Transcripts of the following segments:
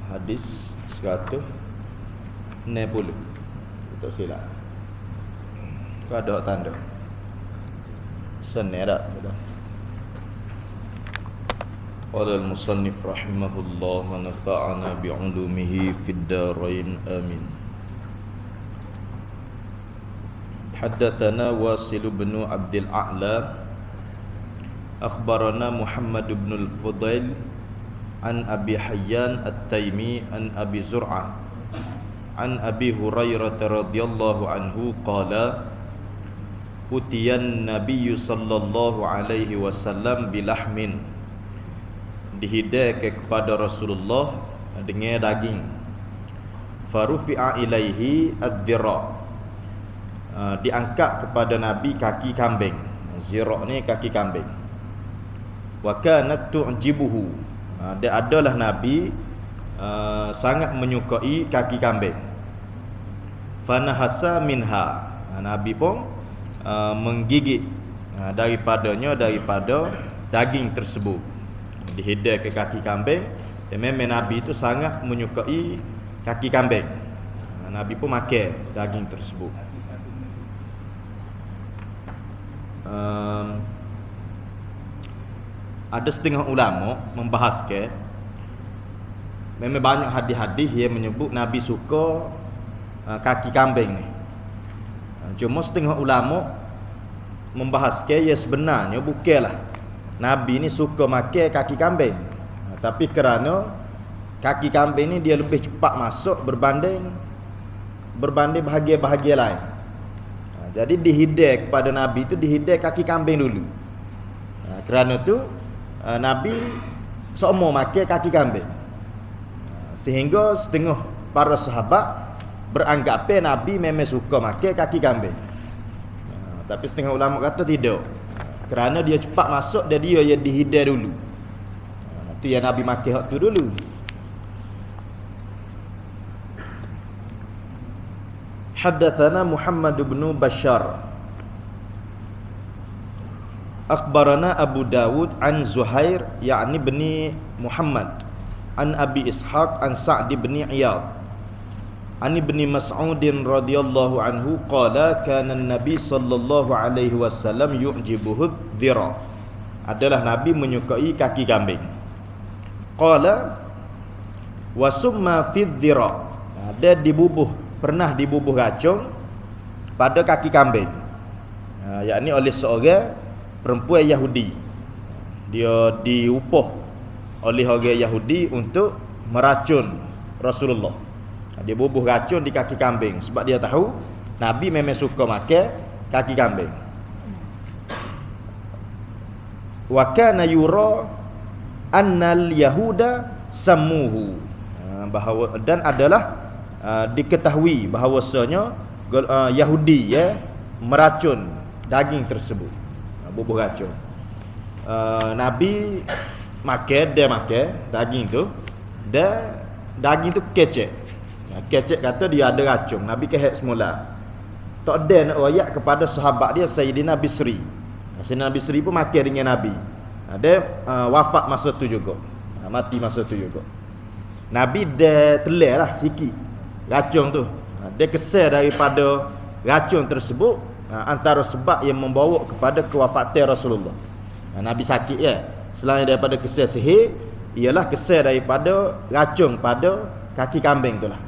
Hadis 160. Tak silap. Kau ada tanda. Senang tak? Qala al-musannif rahimahullah wa nafa'ana bi'ulumihi fid darain amin. Haddatsana Wasil bin Abdul A'la akhbarana Muhammad bin al-Fudail an Abi Hayyan at-Taimi an Abi Zur'ah an Abi Hurairah radhiyallahu anhu qala utiyan Nabi sallallahu alaihi wasallam bilahmin, dihidayahkan kepada Rasulullah dengan daging. Farufi'a ilaihi ad-dhira', diangkat kepada Nabi kaki kambing. Zira' ni kaki kambing. Wa kanat tu'jibuhu, dia adalah Nabi sangat menyukai kaki kambing. Fanahasa minha, Nabi pun menggigit daripada daging tersebut. Dihidai ke kaki kambing. Dan memang Nabi itu sangat menyukai kaki kambing. Nabi pun makan daging tersebut. Ada setengah ulama membahaskan, memang banyak hadis-hadis yang menyebut Nabi suka kaki kambing ni. Cuma setengah ulama membahaskan ya sebenarnya bukanlah Nabi ni suka makan kaki kambing, tapi kerana kaki kambing ni dia lebih cepat masuk berbanding bahagian-bahagian lain. Jadi dihidai kepada Nabi tu, dihidai kaki kambing dulu. Kerana tu Nabi semua makan kaki kambing. Sehingga setengah para sahabat beranggapan Nabi memang suka makan kaki kambing. Tapi setengah ulama kata tidak. Kerana dia cepat masuk dan dia yang dihidai dulu. Itu yang Nabi makan hak tu dulu. Haddatsana Muhammad bin Bashar akhbarana Abu Dawud an Zuhair yakni bin Muhammad an Abi Ishaq an Sa'd bin Iyad an Ibn Mas'ud radhiyallahu anhu qala kana an-nabi sallallahu alaihi wasallam yu'jibuhu dhira', adalah Nabi menyukai kaki kambing. Qala wa summa fi dhira', ada pernah dibubuh racun pada kaki kambing, yakni oleh seorang perempuan Yahudi. Dia diupah oleh orang Yahudi untuk meracun Rasulullah. Dia bubuh racun di kaki kambing sebab dia tahu Nabi memang suka makan kaki kambing. Wa kana yura annal yahuda sammuhu, bahawa dan adalah diketahui bahawasanya Yahudi meracun daging tersebut, bubuh racun. Nabi dia makan daging tu, dan daging tu kecek. Kecek kata dia ada racun. Nabi kehek semula. Tak ada nak royak kepada sahabat dia Sayyidina Bisri. Sayyidina Bisri pun makan dengan Nabi. Dia wafat masa tu juga. Mati masa tu juga. Nabi dia telan lah sikit racun tu. Dia kesal daripada racun tersebut, antara sebab yang membawa kepada kewafatan Rasulullah. Nabi sakit ya. Selain daripada kesal sihir, ialah kesal daripada racun pada kaki kambing tu lah.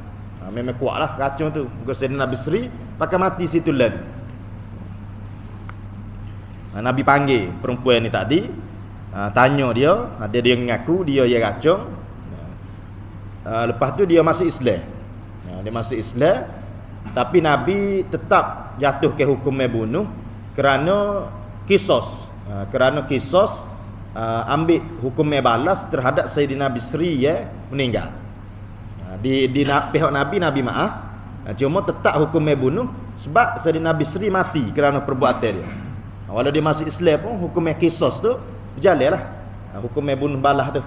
Memang kuatlah racun tu. Muka Sayyidina Bisri pakai mati situ lalu. Nabi panggil perempuan ni tadi, tanya dia, dia mengaku dia yang racun. Lepas tu dia masuk Islam. Dia masuk Islam, tapi Nabi tetap jatuh ke hukum bunuh kerana kisos. Ambil hukum balas terhadap Sayyidina Bisri yang meninggal. Di pihak Nabi maaf, cuma tetap hukum bunuh sebab Sayyidina Bisri mati kerana perbuatan dia. Walau dia masuk Islam pun hukum kisos tu berjalan lah, hukum bunuh balas tu.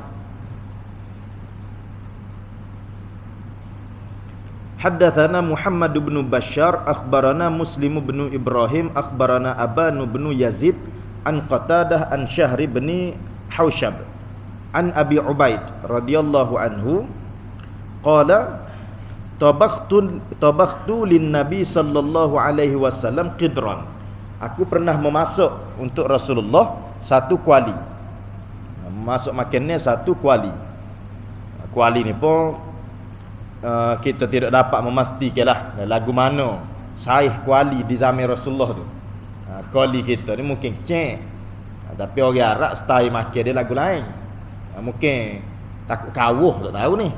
Haddatsana Muhammad bin Bashar akhbarana Muslim bin Ibrahim akhbarana Aban bin Yazid an Qatadah an Syahri bin Haushab an Abi Ubaid radhiyallahu anhu qala tabakhtu lin Nabi sallallahu alaihi wasallam qidran. Aku pernah memasak untuk Rasulullah satu kuali. Masuk makannya satu kuali. Kuali ni pun kita tidak dapat memastikanlah lagu mana sahih kuali di zaman Rasulullah tu. Kuali kita ni mungkin kecil. Tapi orang Arab style makan dia lagu lain. Mungkin takut kawuh tak tahu ni.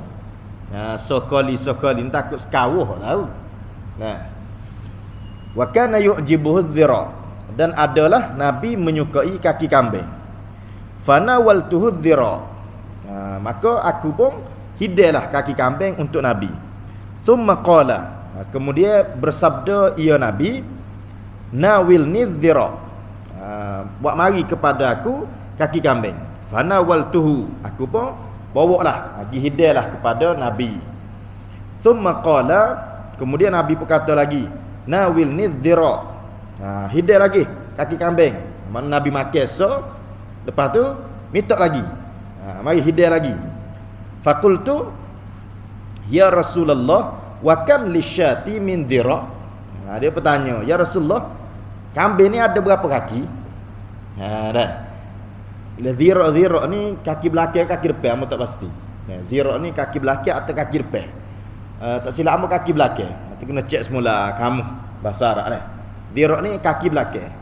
Kuali ni takut sekawuh tak tahu. Nah. Wa kana yu'jibuhu dhira, dan adalah Nabi menyukai kaki kambing. Fanawaltuhu dhira, maka aku pun hidailah kaki kambing untuk Nabi. Thumma qala, kemudian bersabda ia Nabi, nawilni dhira, buat mari kepada aku kaki kambing. Fanawaltuhu, aku pun bawalah, pergi hidailah kepada Nabi. Thumma qala, kemudian Nabi pun kata lagi, nawilni dhira, hidai lagi kaki kambing. Mana Nabi makan so, lepas tu minta lagi, mari hidai lagi. Faqultu ya Rasulullah wa kam lisyati min dhira. Dia bertanya, ya Rasulullah, kambing ni ada berapa kaki? Dah. Dhira ni kaki belakang kaki depan, amu tak pasti. Dhira ni kaki belakang atau kaki depan. Tak silap amu kaki belakang. Nanti kena cek semula kamu bahasa Arab dah. Dhira ni kaki belakang.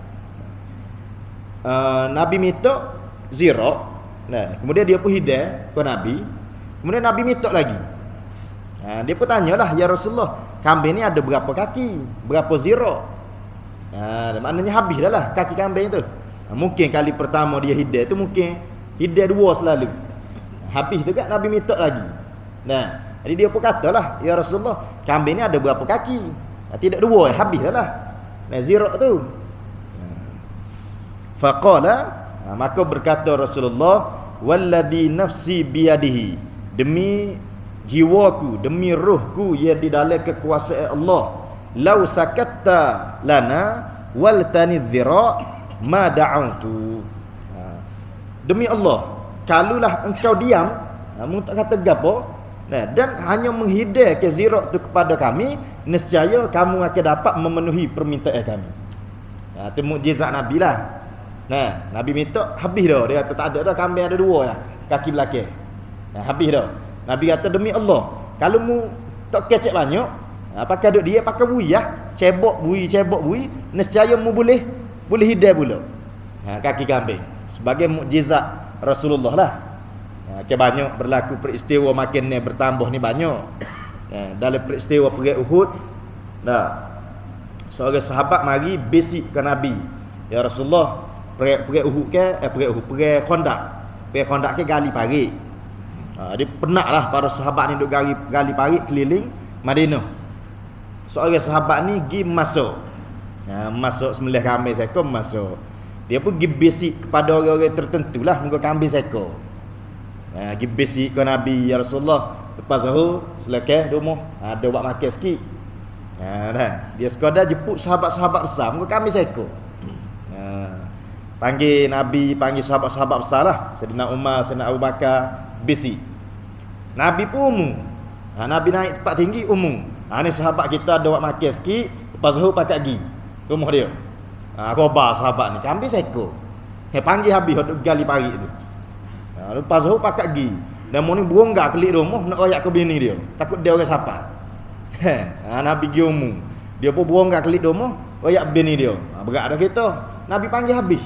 Nabi minta zira. Nah, kemudian dia pun hidai ke Nabi. Kemudian Nabi minta lagi. Dia pun tanyalah, ya Rasulullah, kambing ni ada berapa kaki? Berapa zira? Maknanya habis dah lah kaki kambing tu. Mungkin kali pertama dia hidai tu mungkin hidai dua selalu. Habis tu kan Nabi minta lagi. Nah, jadi dia pun katalah, ya Rasulullah, kambing ni ada berapa kaki? Tidak dua, habis dah lah. Nah, zira tu. Faqala, maka berkata Rasulullah, walladhi nafsi biyadihi, demi jiwaku, demi ruhku yang di dalam kekuasaan Allah, lau sakatta lana waltani dhira ma da'autu. Demi Allah, kalulah engkau diam, mu tak kata gapo, dan hanya menghidai ke zira tu kepada kami, nescaya kamu akan dapat memenuhi permintaan kami. Itu mukjizat Nabi lah. Nah, Nabi minta habis dah. Dia kata tak ada dah, kambing ada dua lah kaki belakang. Habis dah. Nabi kata demi Allah, kalau mu tak kecek banyak, pakai duk dia pakai bui lah, cebok bui, nescaya mu boleh hidai pula. Kaki kambing sebagai mukjizat Rasulullah lah. Banyak berlaku peristiwa makin ni bertambah ni banyak. Dalam peristiwa perang Uhud, seorang sahabat mari bisik ke Nabi, ya Rasulullah, perang Uhud ke perang Khandaq. Perang Khandaq ke gali parit. Dia penatlah para sahabat ni duk gali parit keliling Madinah. Seorang sahabat ni pergi masuk. Masuk sembelih kambing seekor masuk. Dia pun pergi bisik kepada orang-orang tertentulah muka kambing seekor. Pergi bisik ke Nabi, ya Rasulullah, lepas Zuhur selesai rumah ada buat makan sikit. Dia sekadar jemput sahabat-sahabat besar muka kambing seekor. Panggil Nabi, panggil sahabat-sahabat besar lah, Sayyidina Umar, Sayyidina Abu Bakar, bisik. Nabi pun umum. Nabi naik tempat tinggi umum. Ni sahabat kita ada buat makan sikit, lepas Zuhur pakat pergi rumah dia. Khabar sahabat ni kambing seekor. Panggil habis duk gali parit tu. Lepas Zuhur pakat pergi. Dan mau ni beronggar kelik rumah nak royak ke bini dia. Takut dia orang siapa. Nabi pergi umum. Dia pun beronggar kelik rumah, royak bini dia. Berat dah kita. Nabi panggil habis.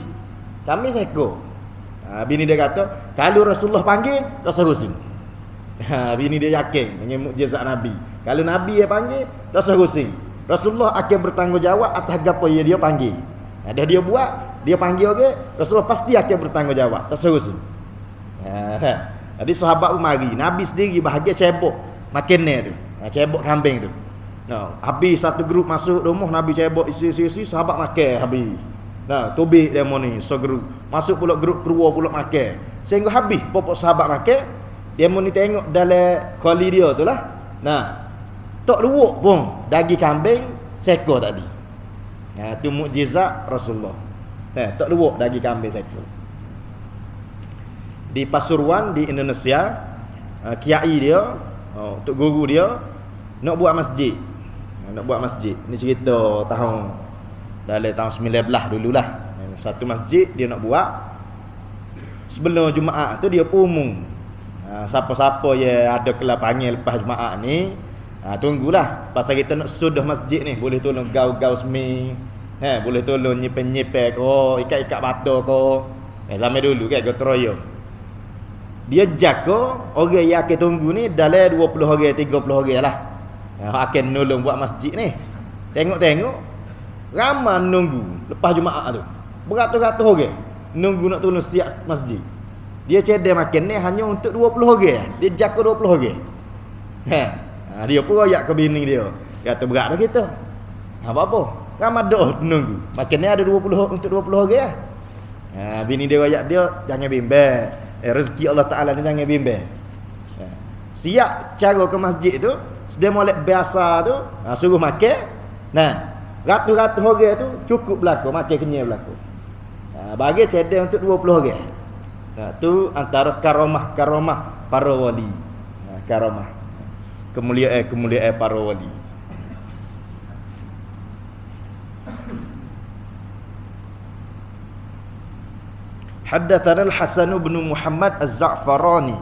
Kambing seekor. Bini dia kata, kalau Rasulullah panggil, tak suruh sing. Bini dia yakin dengan mukjizat Nabi. Kalau Nabi yang panggil, tak suruh sing. Rasulullah akan bertanggungjawab atas apa yang dia panggil. Dah dia buat, dia panggil orang, Rasulullah pasti akan bertanggungjawab. Tak suruh sing. Jadi sahabat pun mari. Nabi sendiri bahagia cebok makan tu. Cebok kambing tu. Habis satu grup masuk rumah, Nabi cebok isi-isi, sahabat makan habis. Tobik demo ni segru. Masuk pula grup kedua pula makan. Sehingga habis popok sahabat makan, demo ni tengok dalam khali dia tu lah. Tak luak pun daging kambing seekor tadi. Tu mukjizat Rasulullah. Tak luak daging kambing seekor. di Pasuruan di Indonesia. Kiai dia, untuk guru dia nak buat masjid. Nak buat masjid. Ni cerita dalam tahun 19 dululah. Satu masjid dia nak buat. Sebelum Jumaat tu dia pun umum. Siapa-siapa yang ada kelas panggil lepas Jumaat ni, tunggulah. Pasal kita nak sudah masjid ni, boleh tolong gau-gau seming. Boleh tolong nyepel-nyepel ko, ikat-ikat batu ko. Zaman dulu kan gotong royong. Dia jaga orang yang akan tunggu ni dalam 20 orang, 30 orang lah. Akan nolong buat masjid ni. Tengok-tengok ramai nunggu lepas Jumaat tu. Beratus-ratus orang nunggu nak tolong siap masjid. Dia cedek makan ni hanya untuk 20 orang. Dia jaga 20 orang. Dia pun royak ke bini dia. Kata berat dah kita. Apa-apa. Ramai dah nunggu. Makan ni ada 20 untuk 20 orang lah. Bini dia royak dia, jangan bimbang. Rezeki Allah Ta'ala ni jangan bimbang. Siap cara ke masjid tu, sedia molek biasa tu, suruh makan. Ratus-ratus orang tu cukup berlaku, makan kenyal berlaku. Bagi cedek untuk 20 orang. Tu antara karamah para wali. Karamah. Kemuliaan para wali. Haddatsana Al-Hasan bin Muhammad Az-Za'farani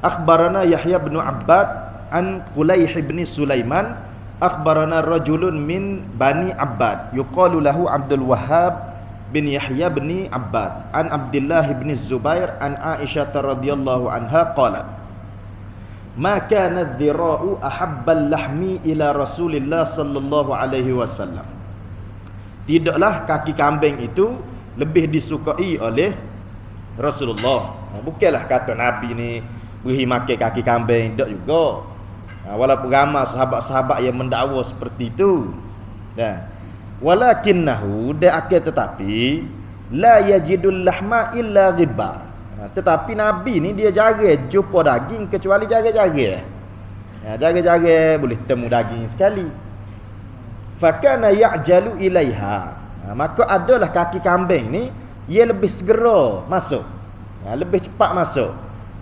akhbarana Yahya bin Abbad an Qulaih bin Sulaiman akhbarana rajulun min Bani Abbad yuqalu lahu Abdul Wahhab bin Yahya bin Abbad an Abdullah bin Zubair an Aisyah radhiyallahu anha qalat ma kana adh-dhira'u ahabbal lahmi ila Rasulillah sallallahu alaihi wasallam. Tidaklah kaki kambing itu lebih disukai oleh Rasulullah. Bukanlah kata Nabi ni beri makan kaki kambing, tak juga. Walaupun ramai sahabat-sahabat yang mendakwa seperti itu. Walakinnahu tetapi la yajidul lahma illa ghibba. Tetapi Nabi ni dia jarang jumpa daging kecuali jarang-jarang. Jarang-jarang boleh temu daging sekali. Fakana ya'jalu ilaiha. Maka adalah kaki kambing ni ia lebih segera masuk. Lebih cepat masuk.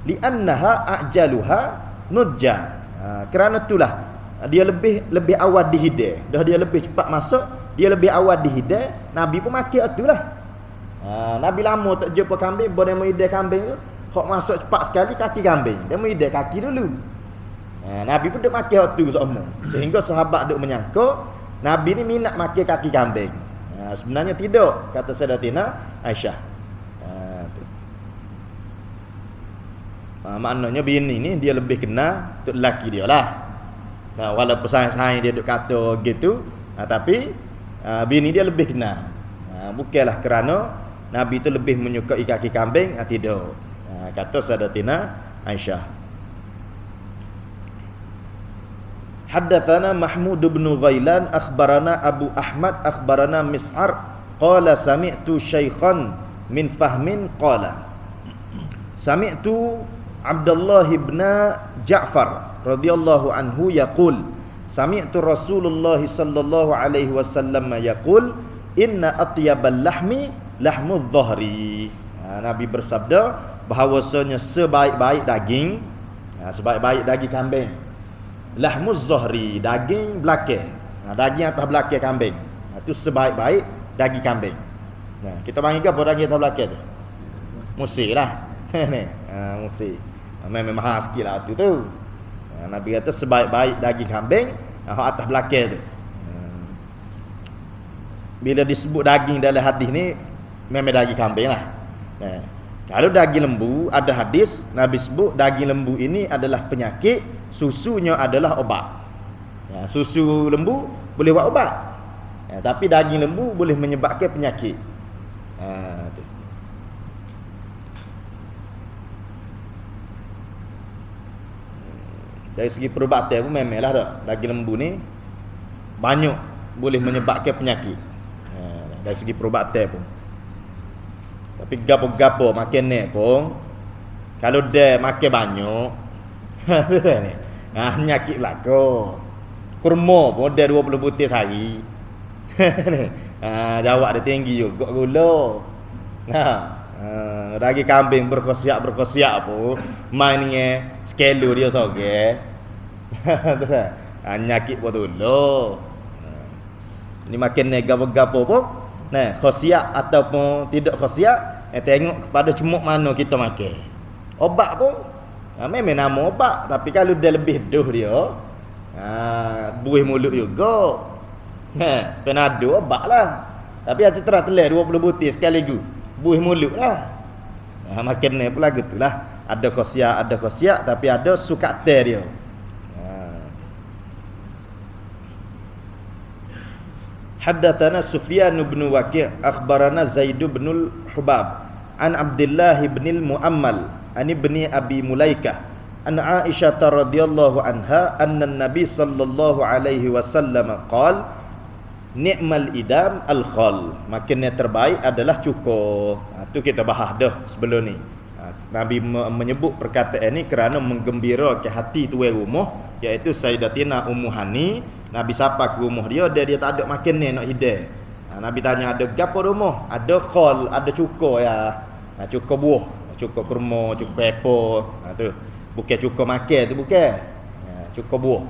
Li'annaha a'jaluha nujja. Kerana itulah dia lebih awal dihidang. Dah dia lebih cepat masuk, dia lebih awal dihidang, Nabi pun makan itulah. Nabi lama tak jumpa kambing, boleh menghidang kambing tu, hok masuk cepat sekali kaki kambing. Dia menghidang kaki dulu. Nabi pun duk makan itu semua. Sehingga sahabat duk menyangka Nabi ni minat makan kaki kambing. Sebenarnya tidak, kata Sayyidatina Aisyah. Maknanya bini ni dia lebih kena untuk lelaki dia lah. Walaupun sayang-sayang dia duk kata gitu, tapi bini dia lebih kena. Bukanlah kerana Nabi itu lebih menyukai kaki kambing, tidak. Kata Sayyidatina Aisyah. Haddatsana Mahmud bin Ghailan akhbarana Abu Ahmad akhbarana Mis'ar qala sami'tu syaikhan min Fahmin qala sami'tu Abdullah bin Ja'far radhiyallahu anhu yaqul sami'tu Rasulullah sallallahu alaihi wasallam yaqul inna atyabal lahmi lahmudz dhahri. Nabi bersabda bahawasanya sebaik-baik daging kambing lahmuz zahri, daging belakang. Daging atas belakang kambing. Itu sebaik-baik daging kambing. Kita panggil apa daging atas belakang tu? Musi lah. Musi. Memang mahal sikit lah tu. Nabi kata sebaik-baik daging kambing atas belakang tu. Bila disebut daging dalam hadis ni, memang daging kambing lah. Kalau daging lembu, ada hadis Nabi sebut daging lembu ini adalah penyakit, susunya adalah obat. Susu lembu boleh buat obat. Tapi daging lembu boleh menyebabkan penyakit. Tu. Dari segi perubatan pun memanglah tak. Daging lembu ni banyak boleh menyebabkan penyakit. Dari segi perubatan pun. Tapi gapo-gapo makan ni pun kalau dia makan banyak ni penyakit belaka. Kurma pun dia 20 butir sehari. Jawab dia tinggi juga gula. Daging kambing berkhasiat pun mainnya skelu dia soge. Nyakit pun dulu. Ni makin gapo-gapo pun nah khasiat ataupun tidak khasiat tengok kepada cemuk mana kita makan. Obat pun memang nama obat, tapi kalau dia lebih doh dia buih mulut juga. Penado obat lah. Tapi aja terah telah 20 butir sekaligus. Buih mulut lah. Makin ni pula gitulah. Ada khasiat tapi ada sukat dia. Haddatsana Sufyan bin Waqi' akhbarana Zaid bin al-Hubab an Abdullah bin al-Muammal an ibni Abi Mulaikah an Aisyah radhiyallahu anha anna an-nabi sallallahu alaihi wasallam qala ni'mal idam al-khal, makin yang terbaik adalah cukur. Tu kita bahas dah sebelum ni. Nabi menyebut perkataan ini kerana menggembirakan hati tuan rumah, iaitu Sayyidatina Ummu Hani. Nabi sapa ke rumah dia tak ada makan ni nak hidang. Nabi tanya ada gapo rumah? Ada khal, ada cukur ya. Cukur buah, cukur kurma, cukur apple. Tu bukan cukur makan tu bukan. Cukur buah.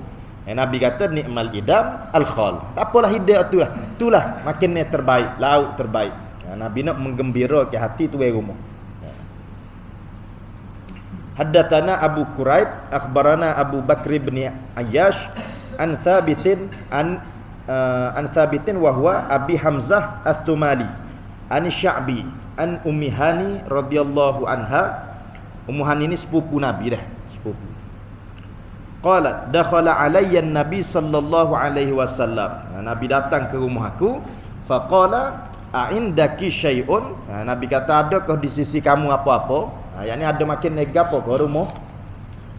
Nabi kata ni'mal idam al-khal. Tak apalah hidayah itulah. Itulah makin yang terbaik, lauk terbaik. Nabi nak menggembirakan hati tuan rumah. Haddatsana Abu Quraib akhbarana Abu Bakr bin Ayyash an Thabitin wa huwa Abi Hamzah Ats-Tsumali an Sya'bi an Ummi Hani radhiyallahu anha. Ummu Hani ni sepupu Nabi dah, sepupu. Qalat dakhala alayya an-nabi sallallahu alaihi wasallam. Nabi datang ke rumah aku, faqala a'indaki syai'un. Nabi kata adakah di sisi kamu apa-apa? Yang ni ada makin negapo ke rumah?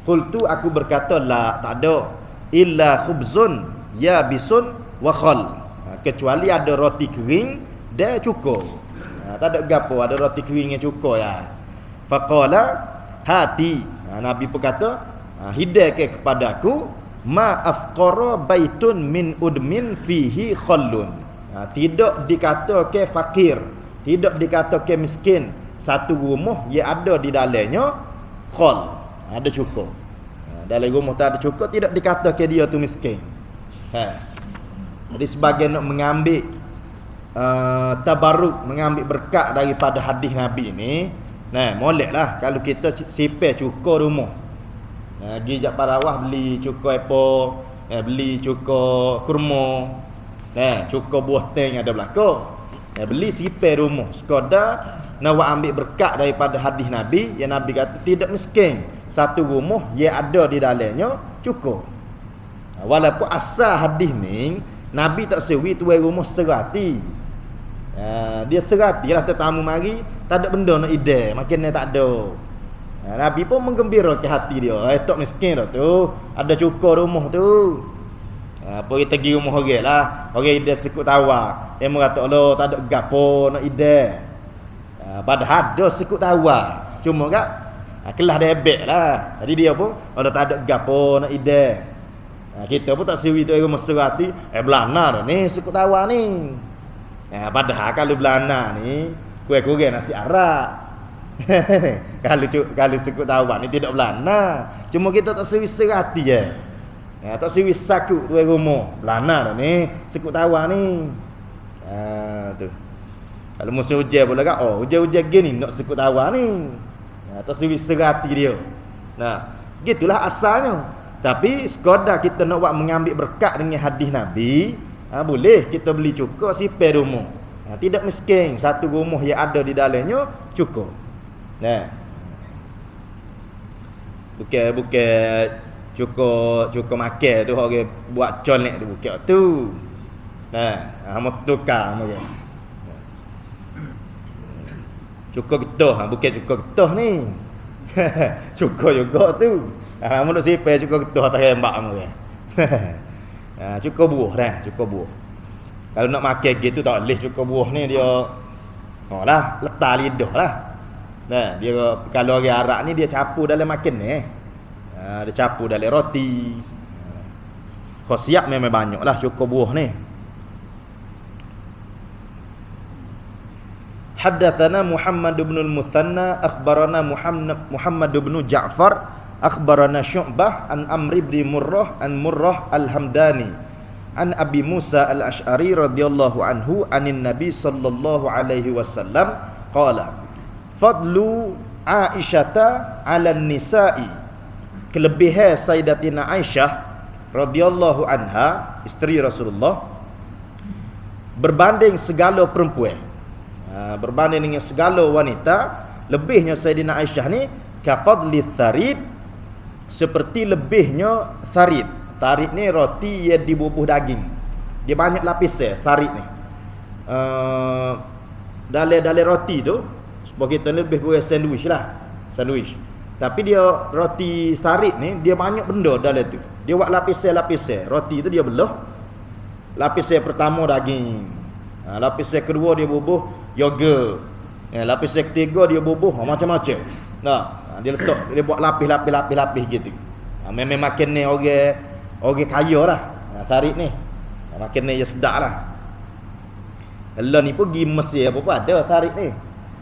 Qultu, aku berkata la, tak ada, illa khubzun yabisun wa khal. Kecuali ada roti kering dan cukur. Tak ada gapo, ada roti kering dengan cukur ya. Faqala hati. Nabi berkata hidayah kepada aku ma afqara baitun min udmin fihi khallun. Tidak dikata ke fakir, tidak dikata ke miskin, satu rumah yang ada di dalamnya khal, ada cukur. Dalam rumah tak ada cukur, tidak dikata ke dia tu miskin. Jadi sebagai nak mengambil tabarruk, mengambil berkat daripada hadis Nabi ni, moleklah kalau kita sipir cukur rumah. Pergi jak Parawah beli cukur apple, beli cukur kurma, cukur buah teng ada belaka. Beli sipir rumah sekadar nak ambil berkat daripada hadis Nabi yang Nabi kata tidak miskin, satu rumah yang ada di dalamnya cukur. Walaupun asal hadis ni Nabi tak sewi tuan rumah serati. Dia seratilah tetamu mari tak ada benda nak ide, makin tak ada. Nabi pun menggembirakan hati dia. Tak miskin dah tu, ada cukur rumah tu. Pergi pergi rumah orang lah. Orang ide sekut tawar. Dia mengata Allah tak ada gapo nak ide. Padahal ada sekut tawar. Cuma kat kelas debek lah. Jadi dia pun Allah tak ada gapo nak ide. Kita pun tak siwi tu rumah serati. Belana dah ni sekut tawar ni. Padahal kalau belana ni kurang-kurang nasi arak. Kalau suku tawar ni tidak belana. Cuma kita tak sewi serati je. Tak sewi saku tuan rumah. Belana dah ni suku tawar ni. Tu. Kalau musim hujan pula kan, hujan-hujan gini nak suku tawar ni. Tak sewi serati dia. Gitulah asalnya. Tapi sekadar kita nak buat mengambil berkat dengan hadis Nabi, boleh kita beli cukur sipir rumah. Tidak miskin, satu rumah yang ada di dalamnya cukur. Bukan cukur makan tu orang buat colek tu bukan tu. Hang tukar mungkin. Cukur getah, bukan cukur getah ni. Cukur juga tu. Hang nak sipir cukur getah tak rembak mungkin. Cukur buah dah, cukur buah. Kalau nak makan gitu tak boleh cukur buah ni dia lah letak lidah lah. Dia kalau orang Arab ni dia campur dalam makan ni. Dia campur dalam roti. Khasiat memang banyaklah cukur buah ni. Haddatsana Muhammad bin al-Muthanna akhbarana Muhammad bin Ja'far akhbarana Syu'bah an Amr bin Murrah an Murrah al-Hamdani an Abi Musa al-Asy'ari radhiyallahu anhu anin Nabi sallallahu alaihi wasallam qala fadlu Aisyata 'alan nisa'i, kelebihan Sayyidatina Aisyah radhiyallahu anha isteri Rasulullah berbanding segala perempuan, berbanding dengan segala wanita, lebihnya Sayyidina Aisyah ni kafadli tharid, seperti lebihnya tharid. Tharid ni roti yang dibubuh daging, dia banyak lapisnya tharid ni. Dalam roti tu sebab kita ni lebih kurang sandwich lah, sandwich. Tapi dia roti tharid ni dia banyak benda dalam tu. Dia buat lapis-lapis. Roti tu dia belah. Lapis pertama daging. Lapis kedua dia bubuh yogurt. Lapis ketiga dia bubuh macam-macam. Dia letak, dia buat lapis gitu. Memang makan ni orang kaya lah. Tharid ni. Makan ni dia sedap lah. Kalau ni pergi Mesir apa ada tharid ni.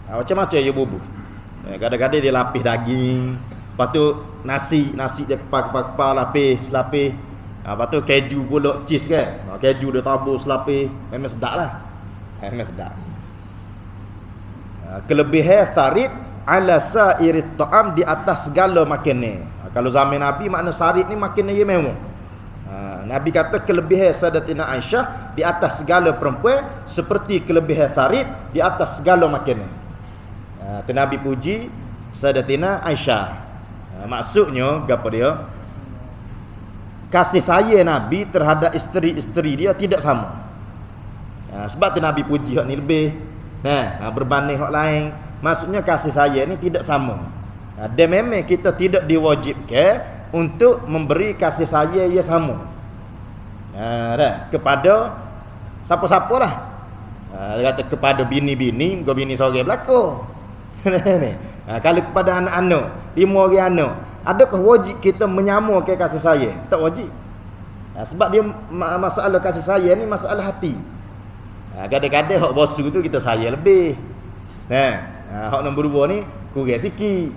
Macam-macam dia bubuh. Kadang-kadang dia lapis daging, lepas tu nasi dia kepal lapis. Lepas tu keju pula, cheese kan. Keju dia tabur selapis, memang sedap lah. Memang sedap. Kelebihan tharid ala sairit ta'am, di atas segala makanan. Kalau zaman Nabi makna tharid ni makanan yang mewah. Nabi kata kelebihan Sayyidatina Aisyah di atas segala perempuan seperti kelebihan tharid di atas segala makanan. Tu Nabi puji Sayyidatina Aisyah. Maksudnya apa dia? Kasih sayang Nabi terhadap isteri-isteri dia tidak sama. Sebab tu Nabi puji hak ni lebih. Berbanding hak lain. Maksudnya kasih sayang ni tidak sama. Dan memang kita tidak diwajibkan untuk memberi kasih sayang yang sama. Kepada siapa-siapa lah. Dia kata kepada bini-bini, kau bini seorang berlaku. Kalau kepada anak-anak, 5 orang anak, adakah wajib kita menyamakan kasih sayang? Tak wajib. Sebab dia masalah kasih sayang ni masalah hati. Kadang-kadang hak bosu tu kita sayang lebih. Hak nombor 2 ni kurang sikit.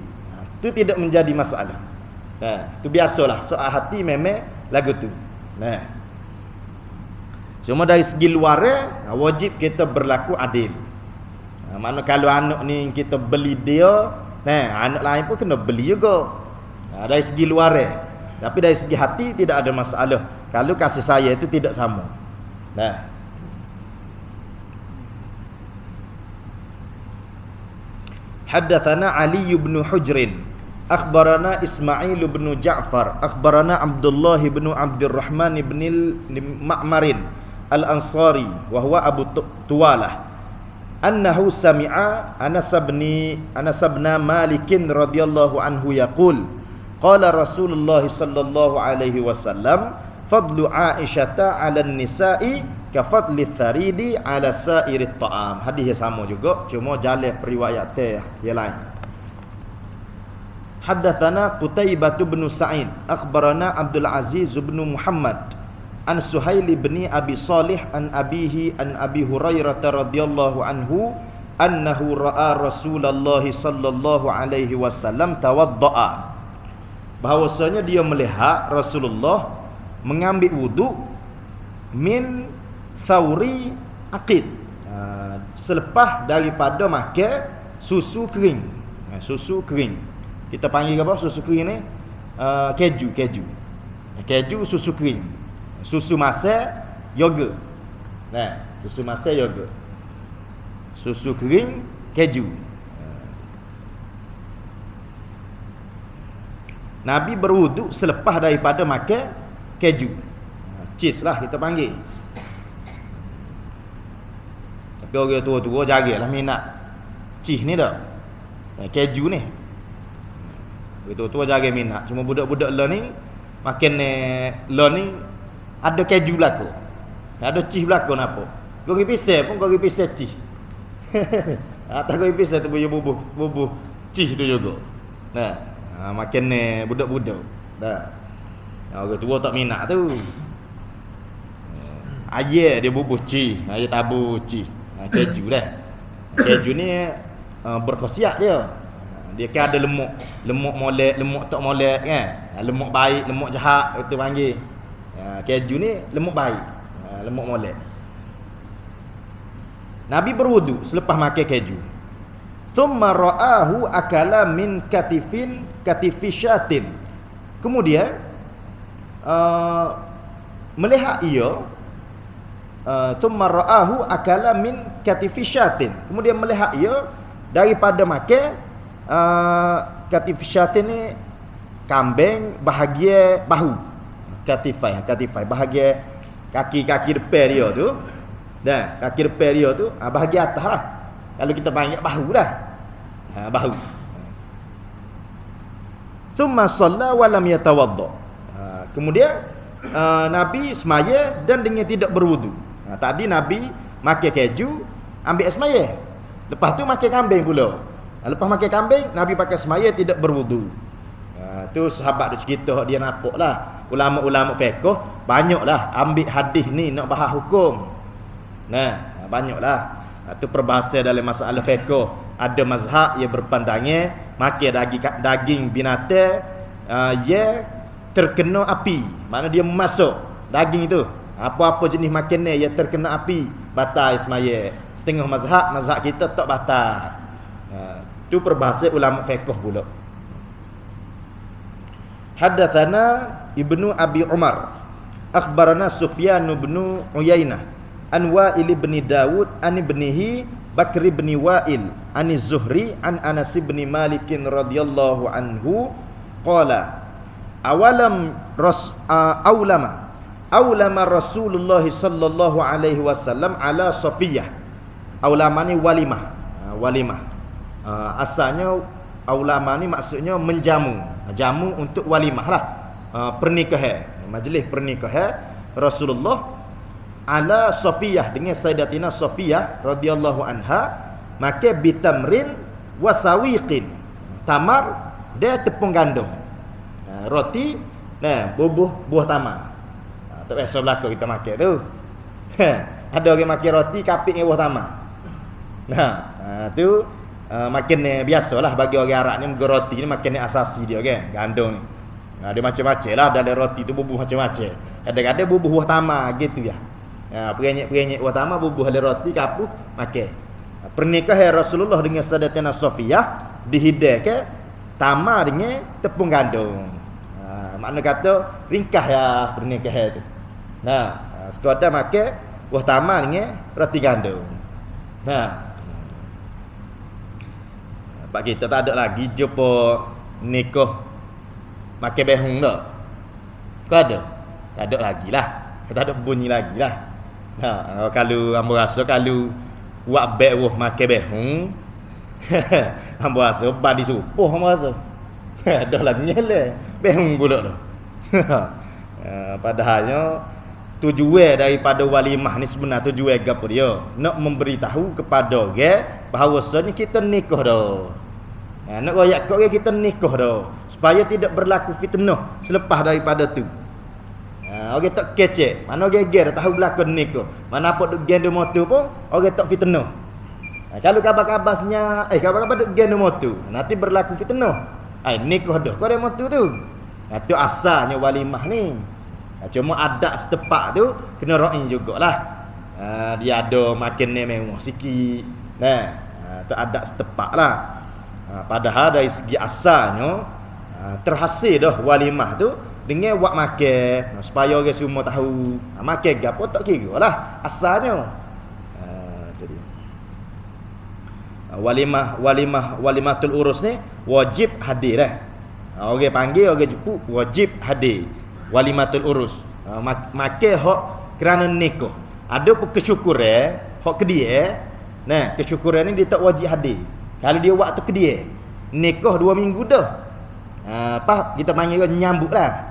Tu tidak menjadi masalah. Tu biasalah, soal hati memang lagu tu. Cuma dari segi luar wajib kita berlaku adil. Mana kalau anak ni kita beli dia, anak lain pun kena beli juga. Dari segi luar tapi dari segi hati tidak ada masalah. Kalau kasih sayang itu tidak sama. Haddatsana Ali bin Hujrin akhbarana Ismail bin Ja'far akhbarana Abdullah bin Abdurrahman bin Ma'marin al-Ansari wa huwa Abu Tuwalah annahu sami'a Anas bin Malik radhiyallahu anhu yaqul qala Rasulullah sallallahu alaihi wasallam fadlu Aisyata 'alan nisa'i ka fadli tharidi 'ala sa'irit ta'am. Hadis yang sama juga, cuma jalan periwayat yang lain. Haddatsana Qutaibah bin Sa'id akhbarana Abdul Aziz bin Muhammad an Suhail bin Abi Salih an abihi an Abi Hurairah radhiyallahu anhu annahu ra'a Rasulullah sallallahu alaihi wasallam tawaddaa, bahwasanya dia melihat Rasulullah mengambil wudu min sauri aqid, selepas daripada makan susu kering. Susu kering kita panggil apa susu kering ni? Keju, susu kering. Susu masak, yogurt. Susu masak, yogurt. Susu kering, keju. Nabi berwuduk selepas daripada makan keju. Cheese lah kita panggil. Tapi orang tua-tua jagalah minat cheese ni dah. Keju ni. Orang tua-tua jaga minat. Cuma budak-budak lah ni makan ni ada keju belaka. Ada cheese belaka apa. Goreng pisang pun goreng pisang cheese. Tak goreng pisang tu bubuh cheese tu juga. Makan budak-budak. Orang tua tak minat tu. Ayah dia bubuh cheese, ayah tabur cheese. Keju dah. Keju ni berkhasiat dia. Dia kan ada lemuk molek, lemuk tak molek kan. Lemuk baik, lemuk jahat kita panggil. Keju ni lemuk baik, lemuk molek. Nabi berwudu selepas makan keju. Thumma ra'ahu akala min katifishatin. Kemudian melihat ia thumma ra'ahu akala min katifishatin. Kemudian melihat ia daripada makan katifishatin ni kambing bahagian bahu. Katifai bahagian kaki depan dia tu. Dan kaki depan dia tu bahagian atas lah. Kalau kita panggil bahu lah. Bahu. Thumma shalla wa lam yatawadda. Kemudian Nabi semaya dan dengan tidak berwudu. Tadi Nabi makan keju, ambil semaya. Lepas tu makan kambing pula. Lepas makan kambing, Nabi pakai semaya tidak berwudu. Tu sahabat dia cerita, dia nampak lah. Ulama-ulama fiqh banyaklah ambil hadis ni nak bahas hukum. Banyaklah. Tu perbahasa dalam masalah fiqh. Ada mazhab yang berpandangan makan daging binatang ia terkena api. Makna dia masuk daging tu. Apa-apa jenis makanan yang terkena api batal semaya. Setengah mazhab kita tak batal. Tu perbahasa ulama fiqh pula. Haddatsana Ibnu Abi Umar akhbarana Sufyan bin Uyainah an Wa'il bin Dawud an ibnihi Bakr bin Wa'il an Zuhri an Anas bin Malik radhiyallahu anhu qala aulama Rasulullah sallallahu alaihi wasallam ala Safiyah. Aulama ni walimah. Asalnya aulama ni maksudnya menjamu. Jamu untuk walimah lah. Pernikahan, majlis pernikahan Rasulullah ala Safiyah dengan Sayyidatina Safiyah radhiyallahu anha, maka bitamrin wasawiqin. Tamar dia tepung gandum. Roti buah tamar. Tak biasa belaka kita makan tu. Ada orang makan roti kapik dengan buah tamar. Tu makan biasalah bagi orang Arab ni, roti ni makan asasi dia kan, gandum ni. Dia macam-macam lah dalam roti tu, bubuh macam-macam. Kadang-kadang bubuh buah tamar gitu ya. Perenyek-perenyek buah tamar, bubuh dalam roti kapu makan. Pernikahan Rasulullah dengan Sayyidatina Safiyah dihidangkan tamar dengan tepung gandum. Makna kata ringkas ya pernikahan tu. Sekadar makan buah tamar dengan roti gandum. Pak kita tak ada lagi jumpa nikah makan behung tak? Kau ada? Tak ada lagi lah. Tak ada bunyi lagi lah. Kalau hamba rasa kalau buat beg makan behung hamba rasa badi supuh hamba rasa. Dah lah nyele behung pula tu. Padahalnya tujuan daripada walimah ni sebenarnya tujuan gapo dia? Nak memberitahu kepada orang bahawasanya kita nikah dah. Nak royak kat orang kita nikah dah, supaya tidak berlaku fitnah selepas daripada tu. Orang tak kecek, mana orang dah tahu berlaku nikah, mana apa duk gen motor pun orang tak fitnah. Kalau khabar-khabarnya khabar-khabar duk gen motor, nanti berlaku fitnah. Nikah dah kau ada motor tu. Tu asalnya walimah ni. Cuma adat setempat tu kena ra'i jugalah. Dia ada makan mewah sikit. Tu adat setempat lah. Padahal dari segi asalnya terhasil dah walimah tu dengan buat makan supaya orang semua tahu makan gapo tak kira lah asalnya. Jadi walimatul urus ni wajib hadir lah. Orang panggil orang jemput wajib hadir walimatul urus. Makan hak kerana nikah. Ada pun kesyukuran hak kedia. Kesyukuran ni dia tak wajib hadir. Kalau dia waktu ke dia nikah 2 minggu dah. Kita panggil nyambut lah.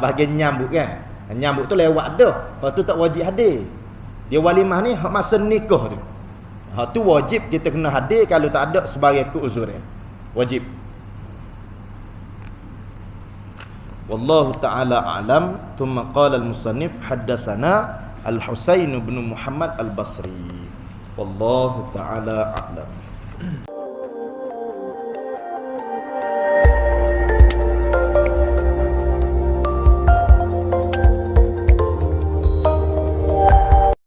Bahagian nyambut kan. Nyambut tu lewat dah. Hak tu tak wajib hadir. Dia walimah ni hak masa nikah tu. Hak tu wajib kita kena hadir kalau tak ada sebagai keuzur. Wajib. Wallahu ta'ala a'lam. Thumma qala al-musannif haddatsana Al-Husain bin Muhammad Al-Basri. Wallahu ta'ala a'lam.